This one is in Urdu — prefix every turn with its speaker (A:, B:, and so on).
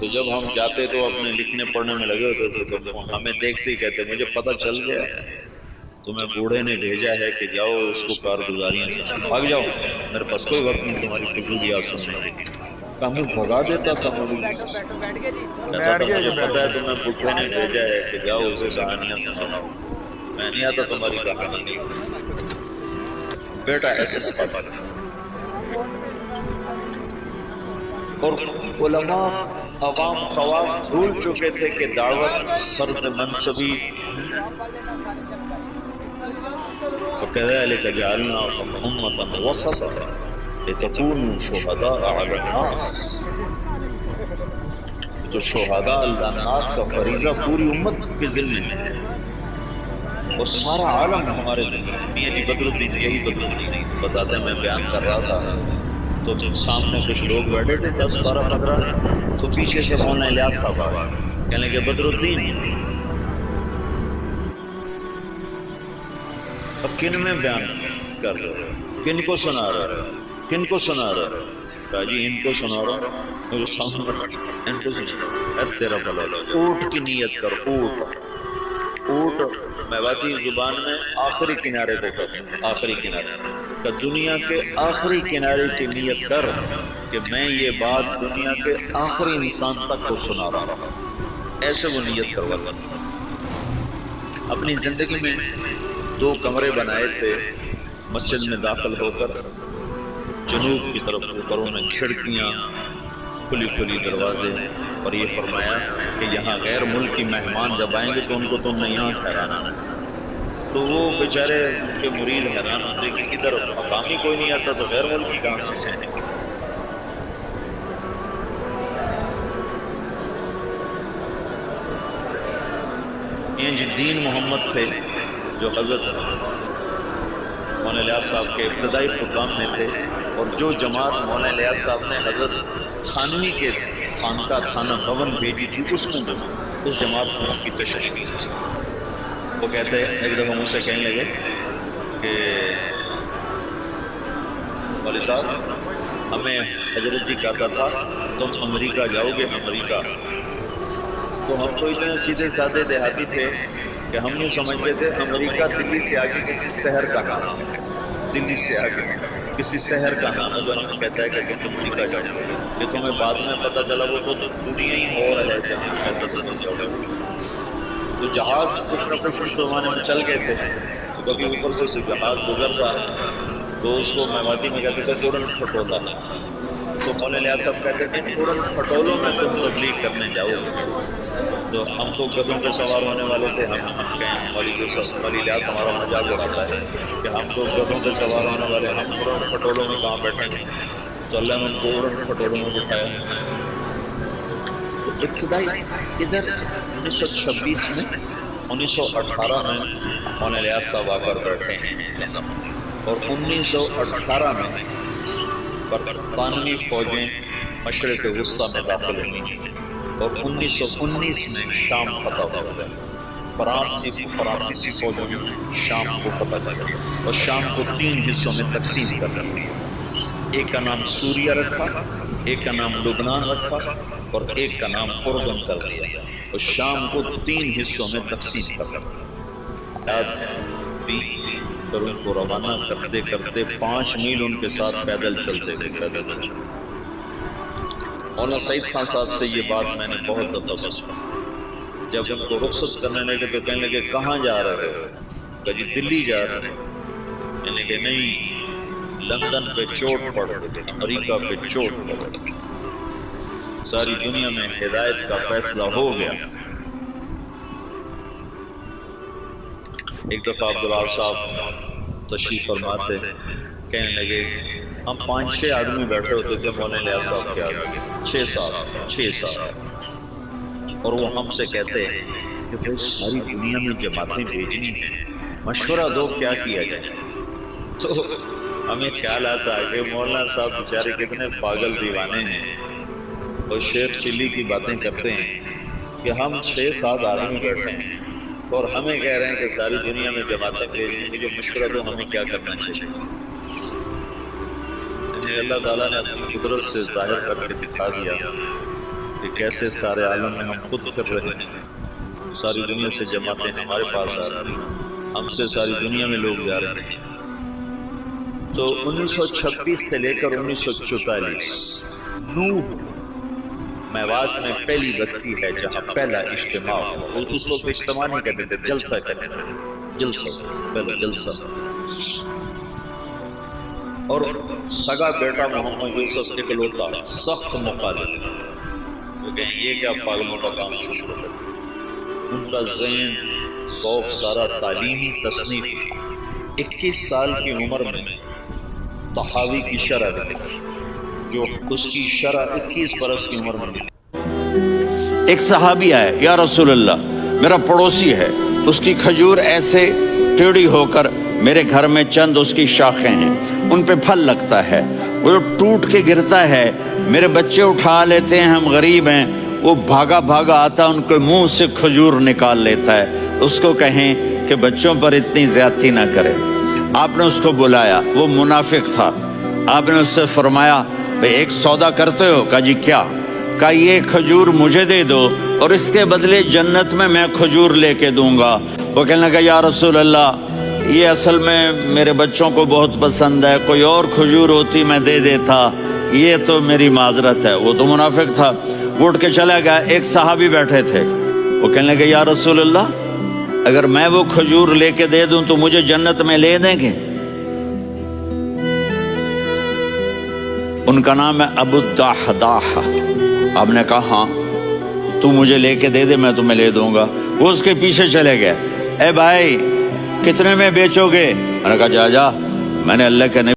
A: تو جب ہم جاتے تو اپنے لکھنے پڑھنے میں لگے ہوتے تھے تو ہمیں دیکھتے ہی کہتے مجھے پتہ چل گیا تمہیں بوڑھے نے بھیجا ہے کہ جاؤ اس کو کارگزاریاں سناؤ، بھاگ جاؤ، میرے پاس کوئی وقت نہیں تمہاری فضولیات سننے کی۔ کاموں بھگا دیتا تھا مولوی سے، کہتا
B: بیٹھ
A: تھا
B: گئے
A: مجھے
B: کہ بیٹھ
A: پتہ ہے
B: گئے؟
A: تمہیں بڈھے نے بھیجا ہے کہ جاؤ اسے کہانیاں سناؤ، میں نہیں آتا تمہاری کہانی۔ بیٹا ایسے سکھاتا تھا۔ اور علماء عوام خواص بھول چکے تھے کہ دعوت فرض منصبی وَكَذَلِكَ جَعَلْنَاكُمْ أُمَّةً وَسَطًا لِتَكُونُوا شُهَدَاءَ عَلَى النَّاسِ۔ تو شہداء اللہ الناس کا فریضہ پوری امت کے ذمہ ہے اور سارا عالم ہمارے ذمہ ہے۔ میاں جی بدر الدین، یہی بدر الدین بتاتے ہیں، میں بیان کر رہا تھا تو سامنے کچھ لوگ بیٹھے تھے 10 12 15، تو پیچھے سے مولانا الیاس صاحب آئے، کہنے لگے بدر الدین اب کن میں بیان کر رہے ہو، کن کو سنا رہے ہو، کن کو سنا رہے ہو؟ کہا جی ان کو سنا رہا ہوں، مجھے سامنے ان کو سنا، اے تیرا بھلا اونٹ کی نیت کر، اونٹ، اونٹ میواتی زبان میں آخری کنارے کو کہتے ہیں، آخری کنارے کہ دنیا کے آخری کنارے کی نیت کر کہ میں یہ بات دنیا کے آخری انسان تک کو سنا رہا ہوں، ایسے وہ نیت کروا لیتا۔ اپنی زندگی میں 2 کمرے بنائے تھے مسجد میں داخل ہو کر، جنوب کی طرف اوپروں میں کھڑکیاں، کھلی کھلی دروازے، اور یہ فرمایا کہ یہاں غیر ملکی مہمان جب آئیں گے تو ان کو تم نے یہاں ٹھہرانا۔ تو وہ بیچارے ان کے مرید حیران ہوتے کہ ادھر مقامی کوئی نہیں آتا تو غیر ملکی کہاں سے آئیں گے۔ یہ جی دین محمد تھے جو حضرت مولانا الیاس صاحب کے ابتدائی حکام میں تھے، اور جو جماعت مولانا الیاس صاحب نے حضرت تھانوی کے خانقاہ تھانہ بھون بھیجی تھی اس میں جو اس جماعت میں ان کی تشریح تھی۔ وہ کہتے ہیں ایک دفعہ مجھ سے کہنے لگے کہ مولوی صاحب ہمیں حضرت جی کہتا تھا تم امریکہ جاؤ گے، امریکہ، تو ہم تو اتنے سیدھے سادے دیہاتی تھے کہ ہم یوں سمجھتے تھے امریکہ دلی سے آگے کسی شہر کا نام ہے، دلی سے آگے کسی شہر کا نام ہے جو ہمیں کہتا ہے کہ تم امریکہ جاؤ گے، کہ تمہیں بعد میں پتہ چلا وہ تو دنیا ہی اور ہے جہاں کہتا تھا تم جاؤ گے۔ تو جہاز کچھ نہ کچھ اس زمانے میں چل گئے تھے، تو کبھی اوپر سے کوئی جہاز گزرتا تو اس کو میواتی میں کہتے تھے اڑن پھٹولا، تو مولانا الیاس صاحب کہتے تھے اڑن پھٹولوں میں تم تبلیغ کرنے جاؤ گے۔ تو ہم تو گدھوں پہ سوار ہونے والے تھے، ہم کہیں مولی الیاس ہمارا مذاق اڑاتا ہے کہ ہم تو گدھوں پہ سوار ہونے والے، ہم اڑن پھٹولوں میں کہاں بیٹھیں گے، تو اللہ نے ان کو اڑن پھٹولوں میں بٹھایا۔ تو ابتدائی ادھر 1926 میں 1918 میں مولانا الیاس صاحب آ کر بیٹھے ہیں، اور 1918 میں برطانوی فوجیں مشرق وسطیٰ میں داخل ہوئی اور 1919 میں شام فتح ہوا۔ فرانسیسی فوجوں نے شام کو فتح کیا اور شام کو 3 حصوں میں تقسیم کر دیا، ایک کا نام سوریہ رکھا، ایک کا نام لبنان رکھا، اور ایک کا نام اردن کر دیا، اور شام کو 3 حصوں میں تقسیم کر دیا۔ پھر ان کو روانہ کرتے کرتے 5 میل ان کے ساتھ پیدل چلتے گئے، پیدل چلتے۔ مولانا سعید خان صاحب سے یہ بات میں نے بہت دفعہ سنا، جب ان کو رخصت کرنے لگے تو کہنے لگے کہاں جا رہے ہو؟ کہا جی دلی جا رہے ہیں۔ کہنے لگے نہیں، لندن پہ چوٹ پڑ گئی، امریکہ پہ چوٹ پڑ گئی، ساری دنیا میں ہدایت کا فیصلہ ہو گیا۔ ایک دفعہ عبداللہ صاحب تشریف فرما تھے، کہنے لگے ہم 5-6 آدمی بیٹھے ہوتے تھے مولانا الیاس صاحب کے آگے، 6 7 اور وہ ہم سے کہتے کہ بھائی ساری دنیا میں جماعتیں بھیجنی ہیں، مشورہ دو کیا کیا جائے۔ تو ہمیں خیال آتا ہے کہ مولانا صاحب بیچارے کتنے پاگل دیوانے ہیں، اور شیخ چلی کی باتیں کرتے ہیں کہ ہم 6-7 آدمی بیٹھے ہیں اور ہمیں کہہ رہے ہیں کہ ساری دنیا میں جماعتیں بھیجنی، مجھے مشورہ دو ہمیں کیا کرنا چاہیے۔ اللہ تعالیٰ نے اپنی قدرت سے ظاہر کر کے دکھا دیا کہ کیسے سارے عالم میں ہم خود پھر رہے ہیں، ساری دنیا سے جماعتیں ہمارے پاس آ رہی ہیں، ہم سے ساری دنیا میں لوگ جا رہے ہیں۔ تو 1926 سے لے کر 1944 نوح میوات میں پہلی بستی ہے جہاں پہلا اجتماع ہوا۔ اس وقت اجتماع نہیں کہتے تھے، جلسہ کہتے تھے، جلسہ، پہلا جلسہ۔ اور سگا بیٹا محمد یوسف اکلوتا سخت مخالف، وہ کہیں یہ کیا پاگلوں کا کام شروع کر دیا۔ ان کا ذہن ذوق سارا تعلیمی تصنیف، 21 سال کی عمر میں طحاوی کی شرح لکھی، جو اس کی شرح 21 برس کی عمر میں لکھی۔
B: ایک صحابی آئے، یا رسول اللہ میرا پڑوسی ہے، اس کی کھجور ایسے ٹیڑھی ہو کر میرے گھر میں چند اس کی شاخیں ہیں، ان پہ پھل لگتا ہے، وہ ٹوٹ کے گرتا ہے، میرے بچے اٹھا لیتے ہیں، ہم غریب ہیں، وہ بھاگا بھاگا آتا ان کے منہ سے کھجور نکال لیتا ہے۔ اس کو کہیں کہ بچوں پر اتنی زیادتی نہ کرے۔ آپ نے اس کو بلایا، وہ منافق تھا، آپ نے اس سے فرمایا بھئی ایک سودا کرتے ہو؟ کہا جی کیا؟ کہا یہ کھجور مجھے دے دو اور اس کے بدلے جنت میں کھجور لے کے دوں گا۔ وہ کہنے لگا یا رسول اللہ یہ اصل میں میرے بچوں کو بہت پسند ہے، کوئی اور کھجور ہوتی میں دے دیتا، یہ تو میری معذرت ہے۔ وہ تو منافق تھا، وہ اٹھ کے چلا گیا۔ ایک صحابی بیٹھے تھے، وہ کہنے لگے یا رسول اللہ اگر میں وہ کھجور لے کے دے دوں تو مجھے جنت میں لے دیں گے؟ ان کا نام ہے ابو الدحداح۔ آپ نے کہا ہاں تو مجھے لے کے دے دے، میں تمہیں لے دوں گا۔ وہ اس کے پیچھے چلے گئے، اے بھائی کتنے میں بیچو گے؟ میں نے کہا جا جا، میں نے اللہ کے